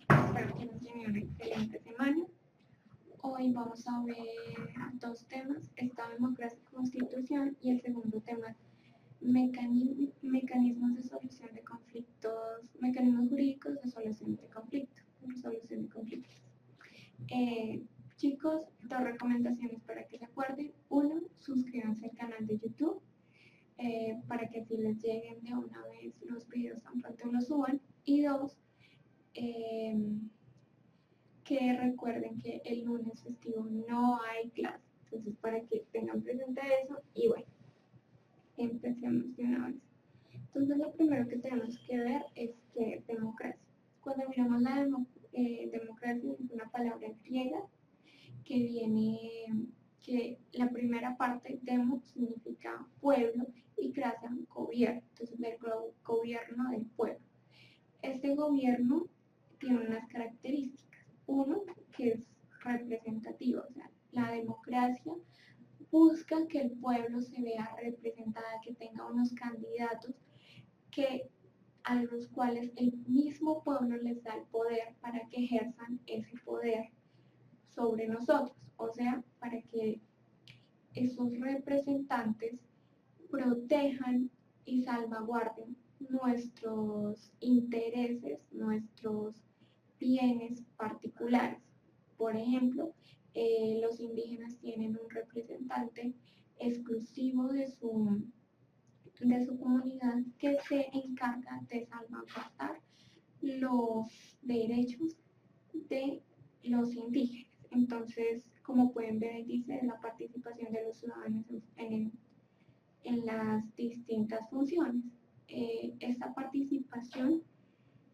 Espero que hayan tenido una excelente semana. Hoy vamos a ver dos temas, Estado, democracia y constitución, y el segundo tema, mecanismos de solución de conflictos, mecanismos jurídicos de solución de conflictos, resolución de conflictos. Chicos, dos recomendaciones para que se acuerden. Uno, suscríbanse al canal de YouTube para que así les lleguen de una vez los videos tan pronto los suban. Y dos, que recuerden que el lunes festivo no hay clase. Entonces, para que tengan presente eso, y bueno, empecemos de una vez. Entonces, lo primero que tenemos que ver es que es democracia. Cuando miramos la democracia, es una palabra griega que viene, que la primera parte, demo, significa pueblo y gracia, gobierno. Entonces, del gobierno del pueblo. Este gobierno tiene unas características. Uno, que es representativo, o sea, la democracia busca que el pueblo se vea representada, que tenga unos candidatos que a los cuales el mismo pueblo les da el poder para que ejerzan ese poder sobre nosotros, o sea, para que esos representantes protejan y salvaguarden nuestros intereses, nuestros bienes particulares. Por ejemplo, los indígenas tienen un representante exclusivo de su comunidad que se encarga de salvaguardar los derechos de los indígenas. Entonces, como pueden ver, dice la participación de los ciudadanos en las distintas funciones. Esta participación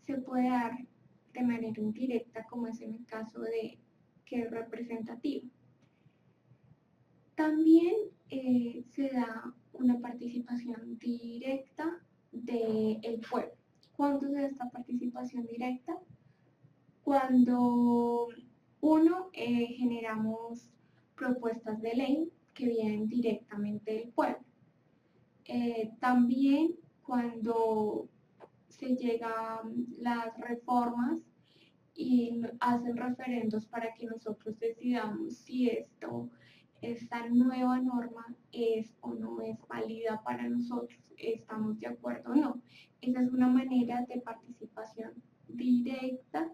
se puede dar de manera indirecta, como es en el caso de que es representativo. También se da una participación directa del pueblo. ¿Cuándo se da esta participación directa? Cuando uno generamos propuestas de ley que vienen directamente del pueblo. También cuando se llegan las reformas y hacen referendos para que nosotros decidamos si esta nueva norma es o no es válida para nosotros, estamos de acuerdo o no. Esa es una manera de participación directa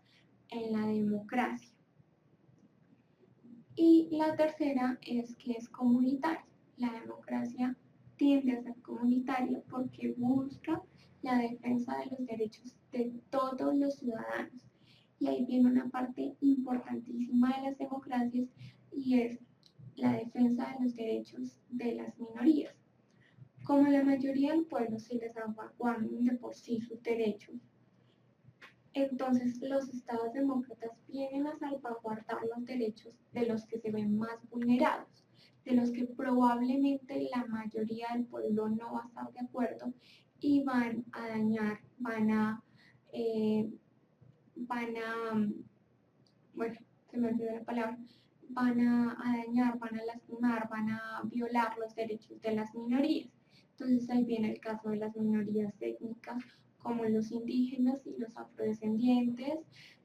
en la democracia. Y la tercera es que es comunitaria. La democracia tiende a ser comunitaria porque busca la defensa de los derechos de todos los ciudadanos. Y ahí viene una parte importantísima de las democracias y es la defensa de los derechos de las minorías. Como la mayoría del pueblo se les salvaguardan de por sí sus derechos, entonces los estados demócratas vienen a salvaguardar los derechos de los que se ven más vulnerados, de los que probablemente la mayoría del pueblo no va a estar de acuerdo y van a dañar, bueno, se me olvidó la palabra, van a dañar, van a lastimar, van a violar los derechos de las minorías. Entonces ahí viene el caso de las minorías étnicas, como los indígenas y los afrodescendientes,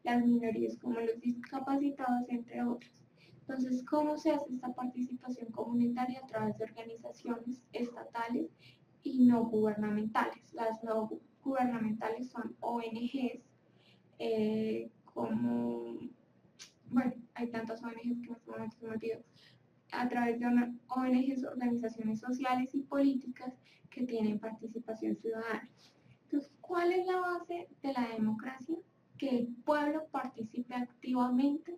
las minorías como los discapacitados, entre otros. Entonces, ¿cómo se hace esta participación comunitaria? A través de organizaciones estatales y no gubernamentales. Las no gubernamentales son ONGs, como, bueno, hay tantas ONGs que en este momento se me olvidó, a través de ONGs, organizaciones sociales y políticas que tienen participación ciudadana. Entonces, ¿cuál es la base de la democracia? Que el pueblo participe activamente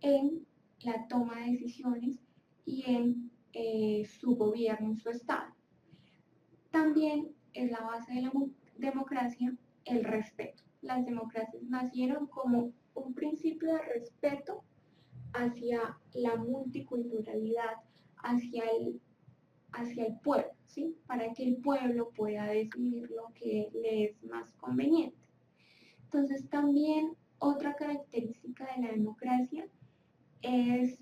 en la toma de decisiones y en su gobierno, en su estado. También es la base de la democracia el respeto. Las democracias nacieron como un principio de respeto hacia la multiculturalidad, hacia el pueblo, ¿sí? Para que el pueblo pueda decidir lo que le es más conveniente. Entonces también otra característica de la democracia es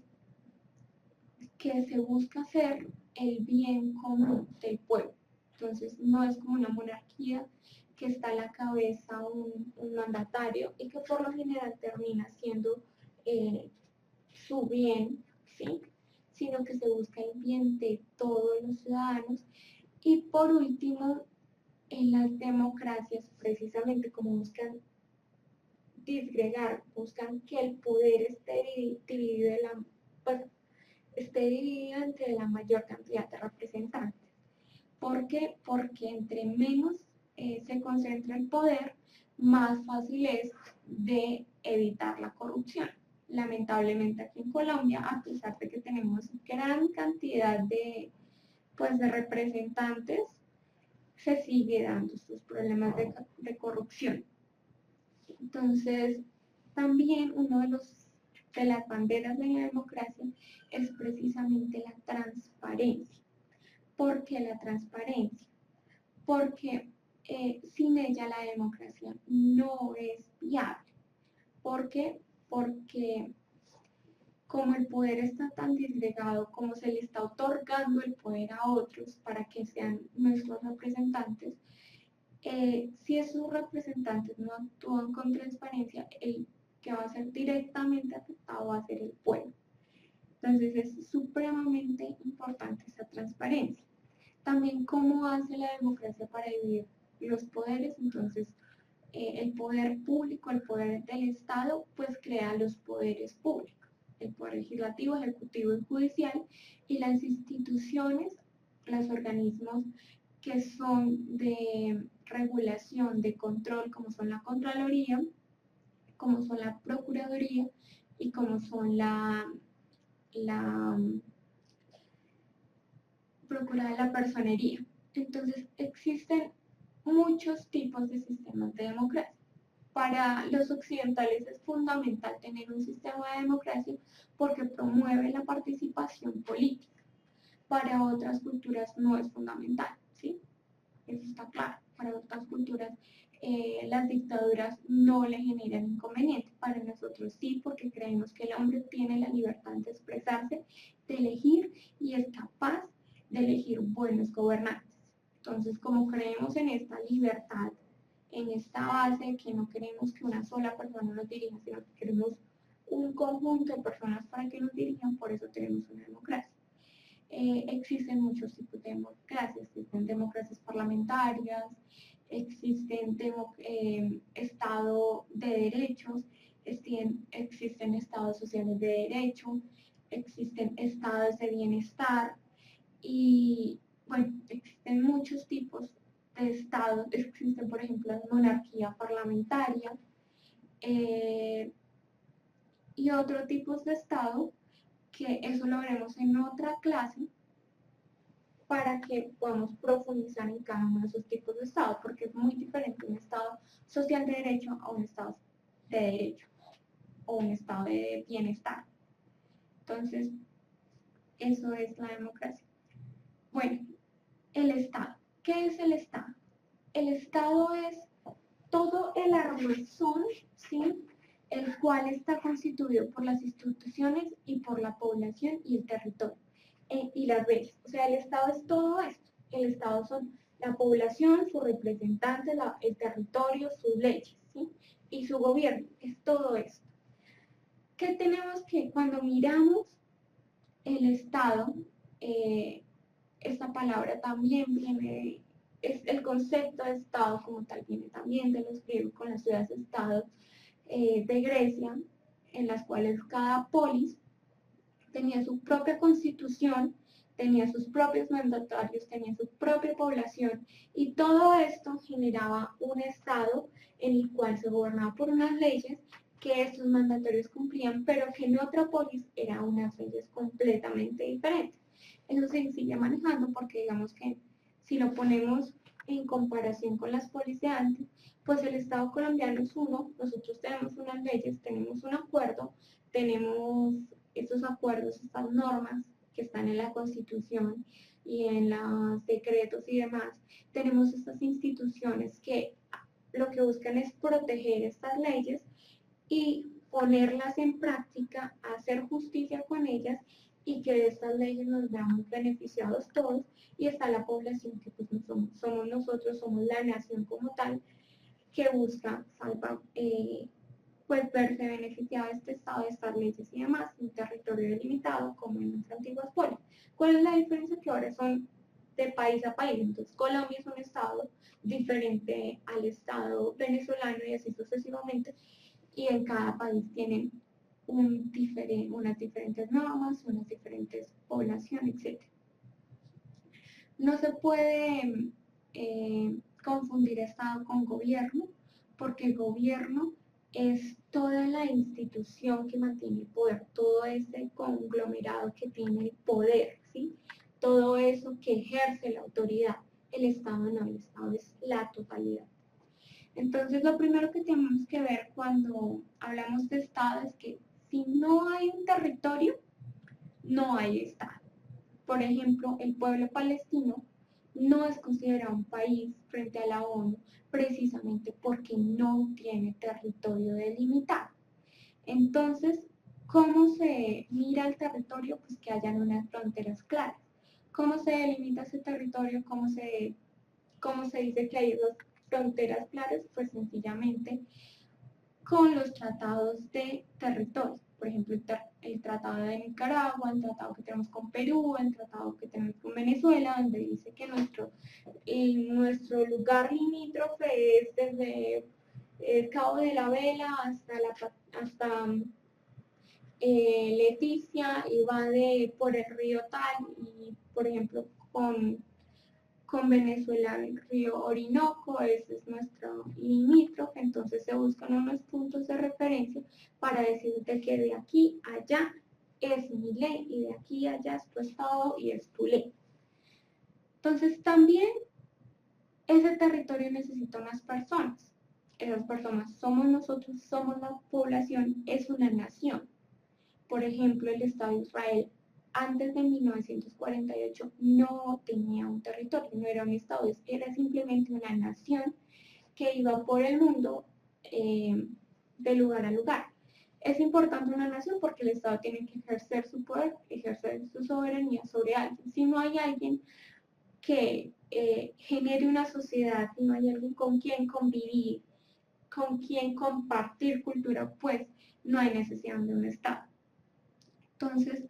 que se busca hacer el bien común del pueblo. Entonces no es como una monarquía que está a la cabeza un mandatario y que por lo general termina siendo su bien, ¿sí? Sino que se busca el bien de todos los ciudadanos. Y por último, en las democracias, precisamente como buscan disgregar, buscan que el poder pues, esté dividido entre la mayor cantidad de representantes. ¿Por qué? Porque entre menos se concentra el poder, más fácil es de evitar la corrupción. Lamentablemente aquí en Colombia, a pesar de que tenemos gran cantidad pues, de representantes, se sigue dando estos problemas de corrupción. Entonces, también uno de las banderas de la democracia es precisamente la transparencia. ¿Por qué la transparencia? Porque sin ella la democracia no es viable. ¿Por qué? Porque como el poder está tan disgregado, como se le está otorgando el poder a otros para que sean nuestros representantes, si esos representantes no actúan con transparencia, el que va a ser directamente afectado va a ser el pueblo. Entonces es supremamente importante esa transparencia. También cómo hace la democracia para dividir los poderes. Entonces el poder público, el poder del Estado, pues crea los poderes públicos, el poder legislativo, ejecutivo y judicial, y las instituciones, los organismos que son de regulación, de control, como son la Contraloría, como son la Procuraduría y como son la Procuraduría de la Personería. Entonces existen muchos tipos de sistemas de democracia. Para los occidentales es fundamental tener un sistema de democracia porque promueve la participación política. Para otras culturas no es fundamental, ¿sí? Eso está claro. Para otras culturas las dictaduras no le generan inconveniente. Para nosotros sí, porque creemos que el hombre tiene la libertad de expresarse, de elegir y es capaz de elegir buenos gobernantes. Entonces, como creemos en esta libertad, en esta base que no queremos que una sola persona nos dirija, sino que queremos un conjunto de personas para que nos dirijan, por eso tenemos una democracia. Existen muchos tipos de democracias, existen democracias parlamentarias, existen Estado de derechos, existen estados sociales de derecho, existen estados de bienestar y bueno, existen muchos tipos de estados, existen por ejemplo la monarquía parlamentaria y otros tipos de estado que eso lo veremos en otra clase para que podamos profundizar en cada uno de esos tipos de estado, porque es muy diferente un estado social de derecho a un estado de derecho o un estado de bienestar. Entonces, eso es la democracia. Bueno, el Estado. ¿Qué es el Estado? El Estado es todo el armazón, ¿sí?, el cual está constituido por las instituciones y por la población y el territorio y las leyes. O sea, el Estado es todo esto. El Estado son la población, sus representantes, el territorio, sus leyes, ¿sí?, y su gobierno. Es todo esto. ¿Qué tenemos que, cuando miramos el Estado, esta palabra también viene el concepto de Estado como tal viene también de los griegos con las ciudades-estados de Grecia, en las cuales cada polis tenía su propia constitución, tenía sus propios mandatarios, tenía su propia población, y todo esto generaba un Estado en el cual se gobernaba por unas leyes que estos mandatarios cumplían, pero que en otra polis eran unas leyes completamente diferentes. Eso se sigue manejando porque digamos que si lo ponemos en comparación con las polis de antes, pues el Estado colombiano es uno, nosotros tenemos unas leyes, tenemos un acuerdo, tenemos estos acuerdos, estas normas que están en la Constitución y en los decretos y demás, tenemos estas instituciones que lo que buscan es proteger estas leyes y ponerlas en práctica, hacer justicia con ellas y que de estas leyes nos veamos beneficiados todos, y está la población que pues somos nosotros, somos la nación como tal, que busca pues verse beneficiado este Estado de estas leyes y demás, un territorio delimitado como en nuestras antiguas polias. ¿Cuál es la diferencia? Que ahora son de país a país. Entonces Colombia es un Estado diferente al Estado venezolano y así sucesivamente, y en cada país tienen unas diferentes normas, unas diferentes poblaciones, etc. No se puede confundir Estado con gobierno, porque el gobierno es toda la institución que mantiene el poder, todo ese conglomerado que tiene el poder, ¿sí? Todo eso que ejerce la autoridad. El Estado no, el Estado es la totalidad. Entonces, lo primero que tenemos que ver cuando hablamos de Estado es que si no hay un territorio, no hay Estado. Por ejemplo, el pueblo palestino no es considerado un país frente a la ONU precisamente porque no tiene territorio delimitado. Entonces, ¿cómo se mira el territorio? Pues que hayan unas fronteras claras. ¿Cómo se delimita ese territorio? ¿Cómo se dice que hay dos fronteras claras? Pues sencillamente con los tratados de territorio. Por ejemplo, el tratado de Nicaragua, el tratado que tenemos con Perú, el tratado que tenemos con Venezuela, donde dice que nuestro lugar limítrofe es desde el Cabo de la Vela hasta Leticia, y va por el río tal, y por ejemplo con Venezuela el río Orinoco, ese es nuestro limítrofe. Entonces se buscan unos puntos de referencia para decirte que de aquí a allá es mi ley y de aquí a allá es tu estado y es tu ley. Entonces también ese territorio necesita unas personas. Esas personas somos nosotros, somos la población, es una nación. Por ejemplo, el Estado de Israel antes de 1948 no tenía un territorio, no era un Estado, era simplemente una nación que iba por el mundo de lugar a lugar. Es importante una nación porque el Estado tiene que ejercer su poder, ejercer su soberanía sobre alguien. Si no hay alguien que genere una sociedad, si no hay alguien con quien convivir, con quien compartir cultura, pues no hay necesidad de un Estado. Entonces,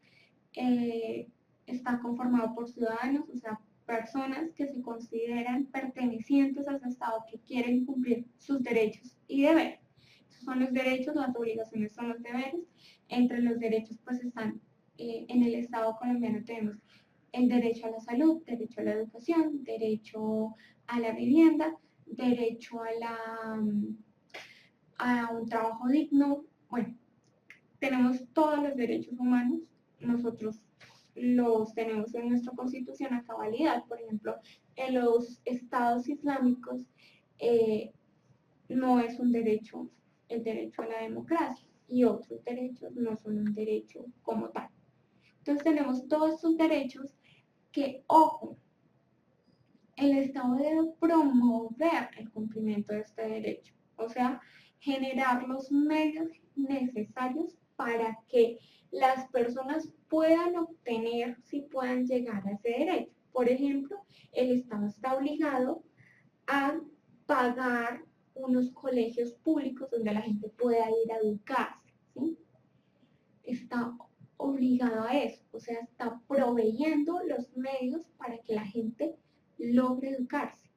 está conformado por ciudadanos, o sea, personas que se consideran pertenecientes a ese Estado, que quieren cumplir sus derechos y deberes. Esos son los derechos, las obligaciones son los deberes. Entre los derechos, pues están, en el Estado colombiano tenemos el derecho a la salud, derecho a la educación, derecho a la vivienda, derecho a un trabajo digno. Bueno, tenemos todos los derechos humanos, nosotros los tenemos en nuestra constitución a cabalidad. Por ejemplo, en los estados islámicos no es un derecho el derecho a la democracia, y otros derechos no son un derecho como tal. Entonces tenemos todos estos derechos que, ojo, el Estado debe promover el cumplimiento de este derecho, o sea, generar los medios necesarios para que las personas puedan obtener, si puedan llegar a ese derecho. Por ejemplo, el Estado está obligado a pagar unos colegios públicos donde la gente pueda ir a educarse, ¿sí? Está obligado a eso, o sea, está proveyendo los medios para que la gente logre educarse,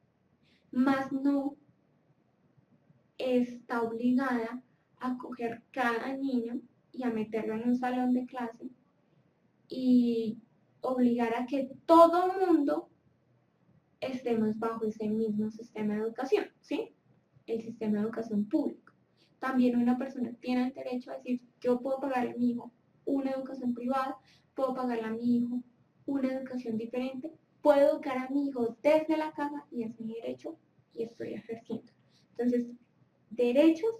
más no está obligada a coger cada niño y a meterlo en un salón de clase y obligar a que todo mundo estemos bajo ese mismo sistema de educación, ¿sí? El sistema de educación público. También una persona tiene el derecho a decir, yo puedo pagarle a mi hijo una educación privada, puedo pagarle a mi hijo una educación diferente, puedo educar a mi hijo desde la casa y es mi derecho y estoy ejerciendo. Entonces, derechos,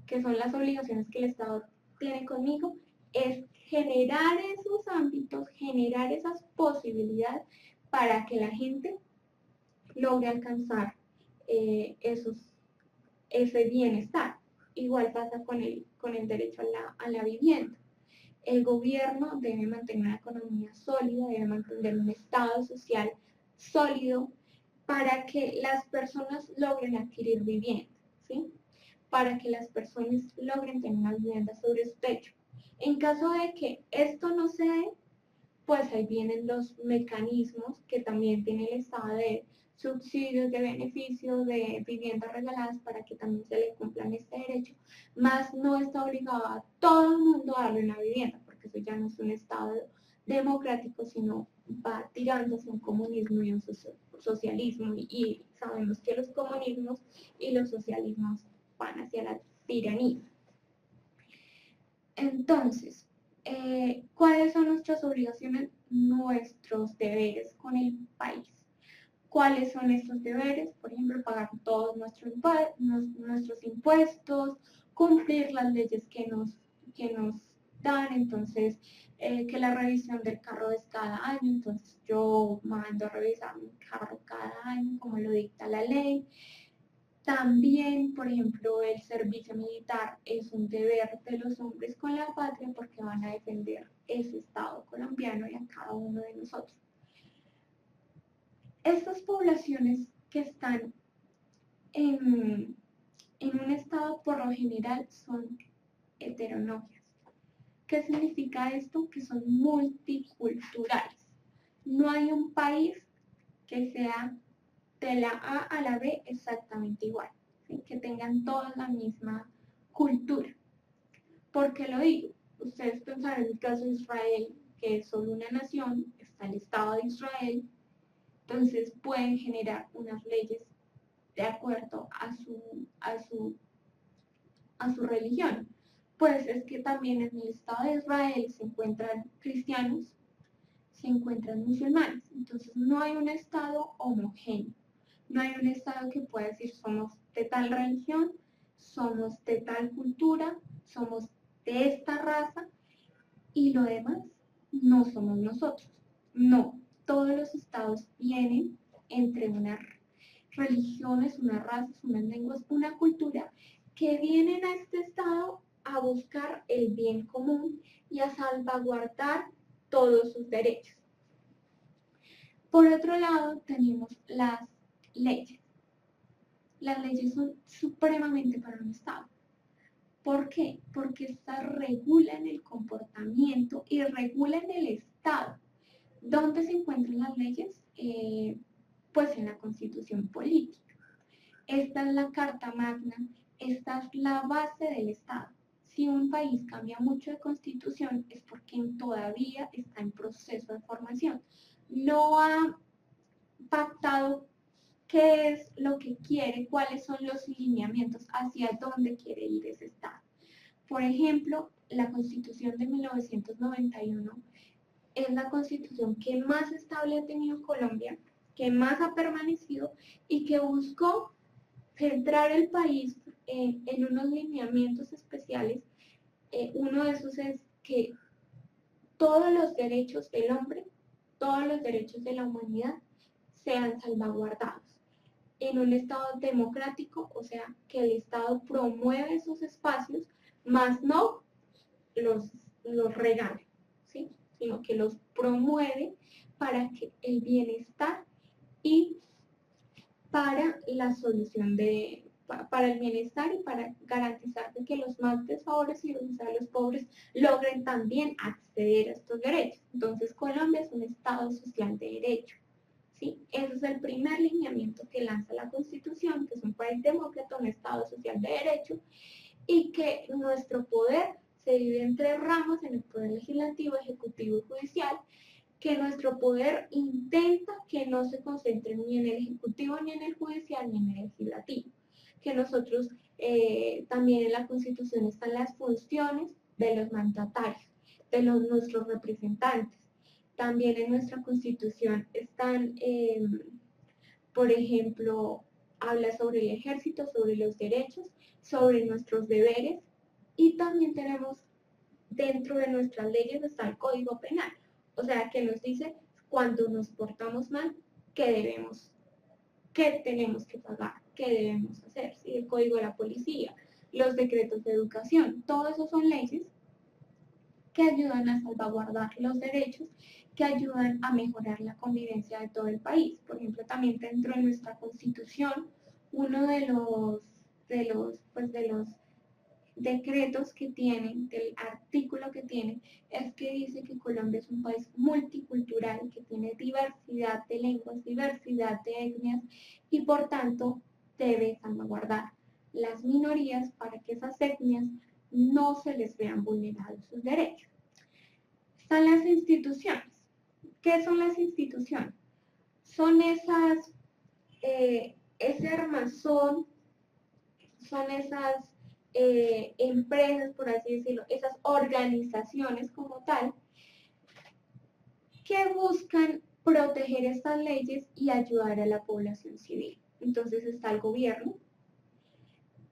que son las obligaciones que el Estado tiene conmigo, es generar esos ámbitos, generar esas posibilidades para que la gente logre alcanzar ese bienestar. Igual pasa con el derecho a la vivienda. El gobierno debe mantener una economía sólida, debe mantener un estado social sólido para que las personas logren adquirir vivienda. ¿sí? Para que las personas logren tener una vivienda sobre su techo. En caso de que esto no se dé, pues ahí vienen los mecanismos que también tiene el Estado de subsidios, de beneficios, de viviendas regaladas para que también se le cumplan este derecho, más no está obligado a todo el mundo a darle una vivienda, porque eso ya no es un Estado democrático, sino va tirando hacia un comunismo y un socialismo, y sabemos que los comunismos y los socialismos van hacia la tiranía. Entonces, ¿cuáles son nuestras obligaciones, nuestros deberes con el país? ¿Cuáles son estos deberes? Por ejemplo, pagar todos nuestros impuestos, cumplir las leyes que nos dan, entonces, que la revisión del carro es cada año, entonces yo mando a revisar mi carro cada año, como lo dicta la ley. También, por ejemplo, el servicio militar es un deber de los hombres con la patria porque van a defender ese Estado colombiano y a cada uno de nosotros. Estas poblaciones que están en un estado por lo general son heteronogias. ¿Qué significa esto? Que son multiculturales. No hay un país que sea de la A a la B exactamente igual, ¿sí? Que tengan toda la misma cultura. ¿Por qué lo digo? Ustedes pensarán en el caso de Israel, que es solo una nación, está el Estado de Israel, entonces pueden generar unas leyes de acuerdo a su religión. Pues es que también en el Estado de Israel se encuentran cristianos, se encuentran musulmanes, entonces no hay un Estado homogéneo. No hay un Estado que pueda decir somos de tal religión, somos de tal cultura, somos de esta raza y lo demás no somos nosotros. No, todos los estados vienen entre unas religiones, unas razas, unas lenguas, una cultura que vienen a este estado a buscar el bien común y a salvaguardar todos sus derechos. Por otro lado, tenemos las leyes. Las leyes son supremamente para un Estado. ¿Por qué? Porque estas regulan el comportamiento y regulan el Estado. ¿Dónde se encuentran las leyes? Pues en la Constitución política. Esta es la Carta Magna, esta es la base del Estado. Si un país cambia mucho de constitución es porque todavía está en proceso de formación. No ha pactado qué es lo que quiere, cuáles son los lineamientos, hacia dónde quiere ir ese Estado. Por ejemplo, la Constitución de 1991 es la constitución que más estable ha tenido Colombia, que más ha permanecido y que buscó centrar el país en unos lineamientos especiales. Uno de esos es que todos los derechos del hombre, todos los derechos de la humanidad sean salvaguardados en un Estado democrático, o sea, que el Estado promueve esos espacios, más no los regale, ¿sí? Sino que los promueve para que el bienestar y para la solución para el bienestar y para garantizar que los más desfavorecidos, o sea, los pobres, logren también acceder a estos derechos. Entonces, Colombia es un Estado social de derecho. ¿Sí? Ese es el primer lineamiento que lanza la Constitución, que es un país demócrata, un Estado social de derecho, y que nuestro poder se divide en tres ramas, en el poder legislativo, ejecutivo y judicial, que nuestro poder intenta que no se concentre ni en el ejecutivo, ni en el judicial, ni en el legislativo. Que nosotros, también en la Constitución están las funciones de los mandatarios, de nuestros representantes. También en nuestra Constitución están, por ejemplo, habla sobre el ejército, sobre los derechos, sobre nuestros deberes y también tenemos dentro de nuestras leyes está el Código Penal, o sea, que nos dice cuando nos portamos mal, qué tenemos que pagar, qué debemos hacer, ¿sí? El Código de la Policía, los decretos de educación, todo eso son leyes que ayudan a salvaguardar los derechos, que ayudan a mejorar la convivencia de todo el país. Por ejemplo, también dentro de nuestra Constitución, uno de los de los decretos que tienen, del artículo que tiene, es que dice que Colombia es un país multicultural, que tiene diversidad de lenguas, diversidad de etnias y por tanto debe salvaguardar las minorías para que esas etnias no se les vean vulnerados sus derechos. Están las instituciones. ¿Qué son las instituciones? Son ese armazón, son esas empresas, por así decirlo, esas organizaciones como tal, que buscan proteger estas leyes y ayudar a la población civil. Entonces está el gobierno,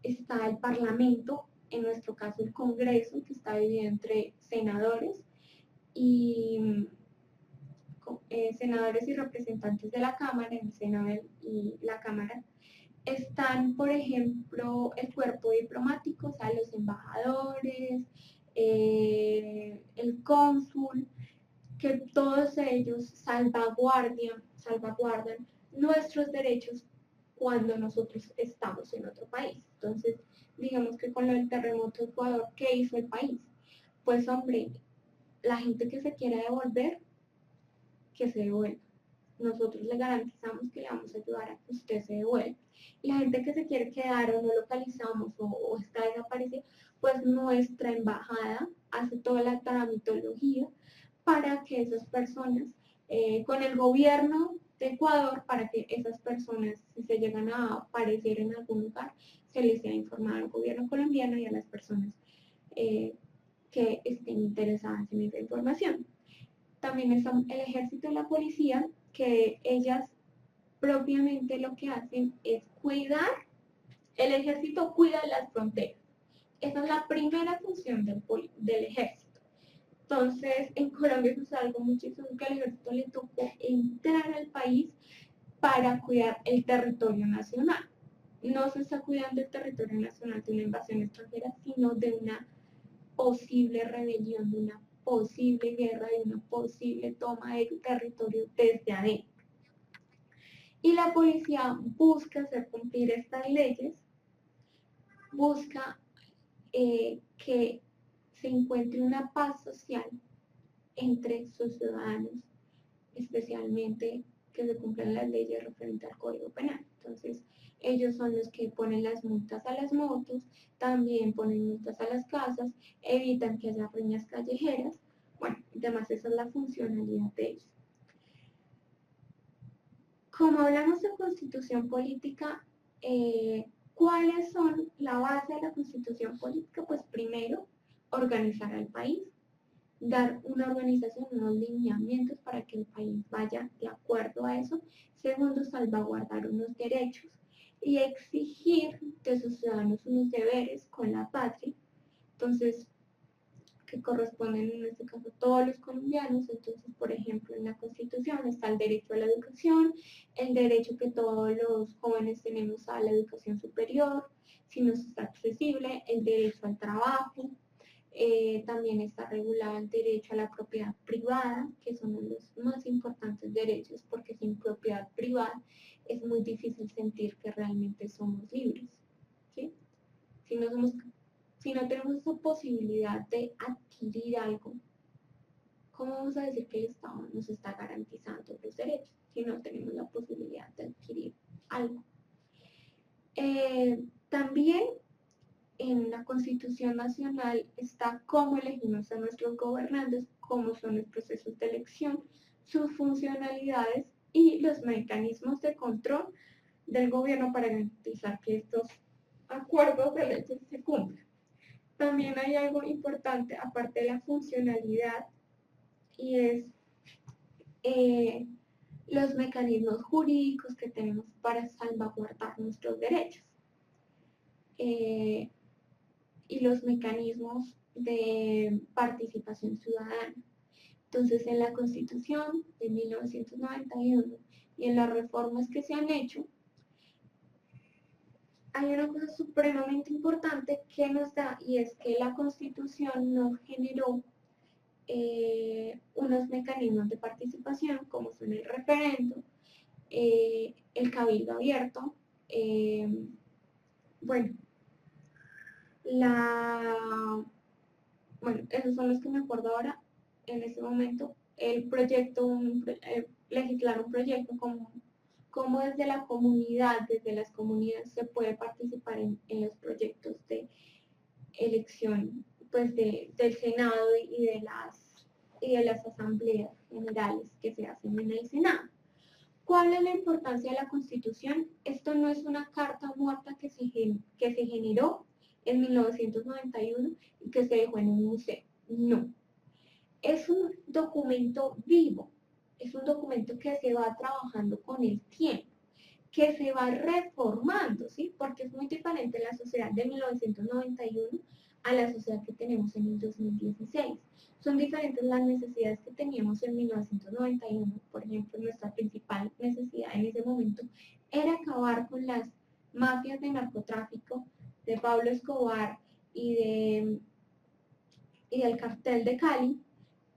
está el parlamento, en nuestro caso el Congreso, que está dividido entre senadores y senadores y representantes de la Cámara, en el Senado y la Cámara. Están, por ejemplo, el cuerpo diplomático, o sea, los embajadores, el cónsul, que todos ellos salvaguardan nuestros derechos cuando nosotros estamos en otro país. Entonces, digamos que con lo del terremoto de Ecuador, ¿qué hizo el país? Pues hombre, la gente que se quiera devolver, que se devuelva. Nosotros le garantizamos que le vamos a ayudar a que usted se devuelva. Y la gente que se quiere quedar o no localizamos o está desaparecida, pues nuestra embajada hace toda la tramitología para que esas personas, con el gobierno de Ecuador, para que esas personas, si se llegan a aparecer en algún lugar, se les sea informado al gobierno colombiano y a las personas que estén interesadas en esa información. También está el ejército y la policía, que ellas propiamente lo que hacen es cuidar, el ejército cuida las fronteras. Esa es la primera función del ejército. Entonces, en Colombia eso es algo muchísimo que al ejército le tocó entrar al país para cuidar el territorio nacional. No se está cuidando el territorio nacional de una invasión extranjera, sino de una posible rebelión, de una posible guerra, de una posible toma de territorio desde adentro. Y la policía busca hacer cumplir estas leyes, busca que se encuentre una paz social entre sus ciudadanos, especialmente que se cumplan las leyes referentes al Código Penal. Entonces, ellos son los que ponen las multas a las motos, también ponen multas a las casas, evitan que haya riñas callejeras. Bueno, además esa es la funcionalidad de ellos. Como hablamos de constitución política, ¿cuáles son la base de la constitución política? Pues primero, organizar al país, dar una organización, unos lineamientos para que el país vaya de acuerdo a eso. Segundo, salvaguardar unos derechos y exigir de sus ciudadanos unos deberes con la patria. Entonces, que corresponden en este caso a todos los colombianos. Entonces, por ejemplo, en la Constitución está el derecho a la educación, el derecho que todos los jóvenes tenemos a la educación superior, si nos está accesible, el derecho al trabajo, también está regulado el derecho a la propiedad privada, que son los más importantes derechos, porque sin propiedad privada es muy difícil sentir que realmente somos libres, ¿sí? Si no tenemos esa posibilidad de adquirir algo, ¿cómo vamos a decir que el Estado nos está garantizando los derechos si no tenemos la posibilidad de adquirir algo? También en la Constitución Nacional está cómo elegimos a nuestros gobernantes, cómo son los procesos de elección, sus funcionalidades y los mecanismos de control del gobierno para garantizar que estos acuerdos de leyes se cumplan. También hay algo importante, aparte de la funcionalidad, y es los mecanismos jurídicos que tenemos para salvaguardar nuestros derechos. Y los mecanismos de participación ciudadana. Entonces, en la Constitución de 1991 y en las reformas que se han hecho, hay una cosa supremamente importante que nos da, y es que la Constitución nos generó unos mecanismos de participación, como son el referendo, el cabildo abierto, bueno, Bueno, esos son los que me acuerdo ahora, en este momento, el proyecto, legislar un proyecto como desde la comunidad, desde las comunidades se puede participar en los proyectos de elección pues del Senado y de las asambleas generales que se hacen en el Senado. ¿Cuál es la importancia de la Constitución? Esto no es una carta muerta que se generó en 1991 y que se dejó en un museo. No. Es un documento vivo. Es un documento que se va trabajando con el tiempo, que se va reformando, ¿sí? Porque es muy diferente la sociedad de 1991 a la sociedad que tenemos en el 2016. Son diferentes las necesidades que teníamos en 1991. Por ejemplo, nuestra principal necesidad en ese momento era acabar con las mafias de narcotráfico de Pablo Escobar y del cartel de Cali.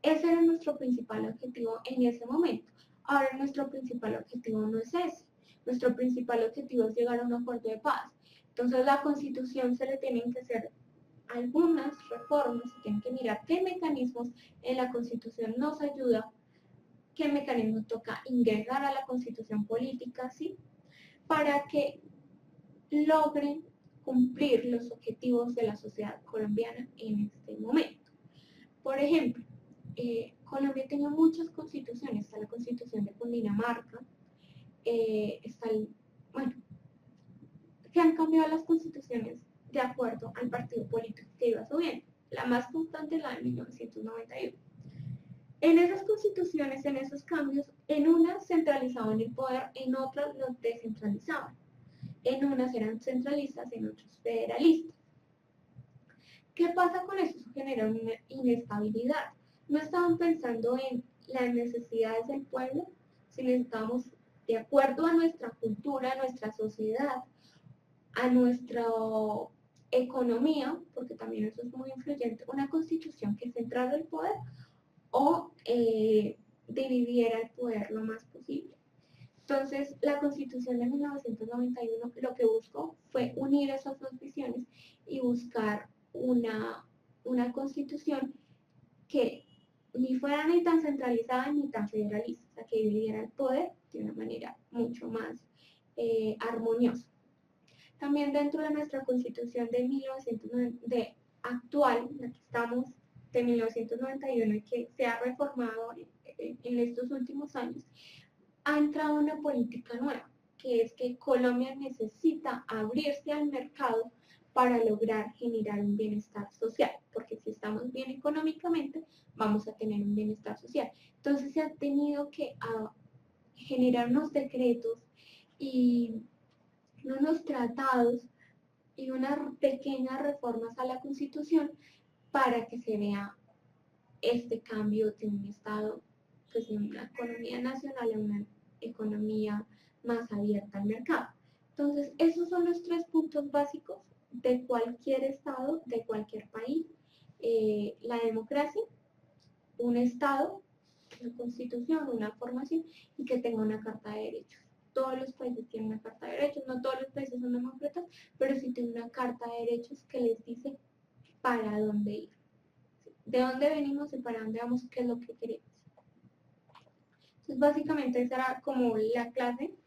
Ese era nuestro principal objetivo en ese momento. Ahora nuestro principal objetivo no es ese. Nuestro principal objetivo es llegar a un acuerdo de paz. Entonces la Constitución se le tienen que hacer algunas reformas, se tienen que mirar qué mecanismos en la Constitución nos ayuda, qué mecanismos toca ingresar a la Constitución política, ¿sí? Para que logren cumplir los objetivos de la sociedad colombiana en este momento. Por ejemplo, Colombia tiene muchas constituciones, está la constitución de Cundinamarca, bueno, que han cambiado las constituciones de acuerdo al partido político que iba subiendo. La más constante es la de 1991. En esas constituciones, en esos cambios, en unas centralizaban el poder, en otras lo descentralizaban. En unas eran centralistas, en otras federalistas. ¿Qué pasa con eso? Eso genera una inestabilidad. No estaban pensando en las necesidades del pueblo, sino estábamos de acuerdo a nuestra cultura, a nuestra sociedad, a nuestra economía, porque también eso es muy influyente, una constitución que centrara el poder o dividiera el poder lo más posible. Entonces, la Constitución de 1991 lo que buscó fue unir esas dos visiones y buscar una Constitución que ni fuera ni tan centralizada ni tan federalista, o sea, que dividiera el poder de una manera mucho más armoniosa. También dentro de nuestra Constitución de actual, la que estamos de 1991 y que se ha reformado en estos últimos años, ha entrado una política nueva, que es que Colombia necesita abrirse al mercado para lograr generar un bienestar social, porque si estamos bien económicamente, vamos a tener un bienestar social. Entonces se ha tenido que generar unos decretos y unos tratados y unas pequeñas reformas a la Constitución para que se vea este cambio de un Estado, pues de una economía nacional a una economía más abierta al mercado. Entonces, esos son los 3 puntos básicos de cualquier Estado, de cualquier país. La democracia, un Estado, una constitución, una formación y que tenga una carta de derechos. Todos los países tienen una carta de derechos, no todos los países son demócratas, pero sí tienen una carta de derechos que les dice para dónde ir, de dónde venimos y para dónde vamos, qué es lo que queremos. Entonces, básicamente esa era como la clase